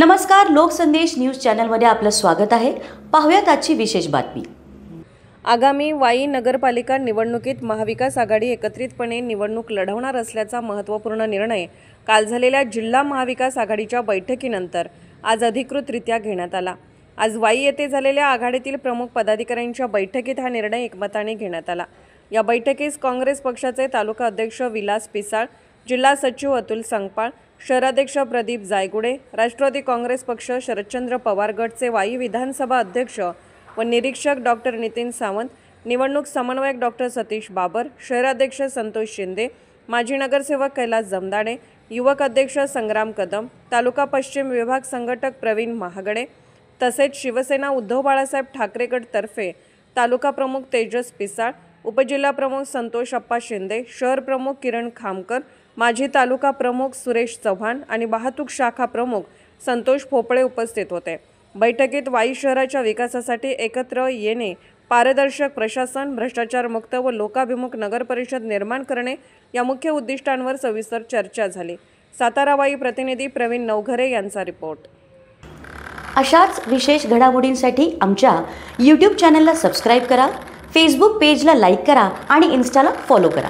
नमस्कार, लोकसंदेश न्यूज चॅनलमध्ये आपलं स्वागत आहे। पाहूयात आजची विशेष बातमी। आगामी वाई नगरपालिका निवडणुकीत महाविकास आघाडी एकत्रितपणे निवडणूक लढवणार असल्याचा महत्त्वपूर्ण निर्णय काल झालेल्या जिल्हा महाविकास आघाडीच्या बैठकीनंतर आज अधिकृतरित्या घेण्यात आला। आज वाई येथे झालेल्या आघाडीतील प्रमुख पदाधिकाऱ्यांच्या बैठकीत हा निर्णय एकमताने घेण्यात आला। या बैठकीस काँग्रेस पक्षाचे तालुका अध्यक्ष विलास पिसाळ, जिल्हा सचिव अतुल संगपाळ, शहराध्यक्ष प्रदीप जायगुडे, राष्ट्रवादी काँग्रेस पक्ष शरदचंद्र पवार गटचे वाई विधानसभा अध्यक्ष व निरीक्षक डॉक्टर नितीन सावंत, निवडणूक समन्वयक डॉक्टर सतीश बाबर, शहराध्यक्ष संतोष शिंदे, माजी नगरसेवक कैलास जमदाडे, युवक अध्यक्ष संग्राम कदम, तालुका पश्चिम विभाग संघटक प्रवीण महागडे, तसेच शिवसेना उद्धव बाळासाहेब ठाकरे गट तर्फे तालुका प्रमुख तेजस पिसाळ, उपजिल्हा प्रमुख संतोष अप्पा शिंदे, शहर प्रमुख किरण खामकर, माजी तालुका प्रमुख सुरेश चव्हाण आणि वाहतूक शाखा प्रमुख संतोष पोपळे उपस्थित होते। बैठकीत वाई शहराच्या विकासासाठी एकत्र येणे, पारदर्शक प्रशासन, भ्रष्टाचारमुक्त व लोकाभिमुख नगरपरिषद निर्माण करणे या मुख्य उद्दिष्टांवर सविस्तर चर्चा झाली। सातारा वाई प्रतिनिधी प्रवीण नवघरे यांचा रिपोर्ट। अशाच विशेष घडामोडींसाठी आमच्या YouTube चॅनलला सबस्क्राइब करा, Facebook पेजला लाईक करा आणि Instaला फॉलो करा।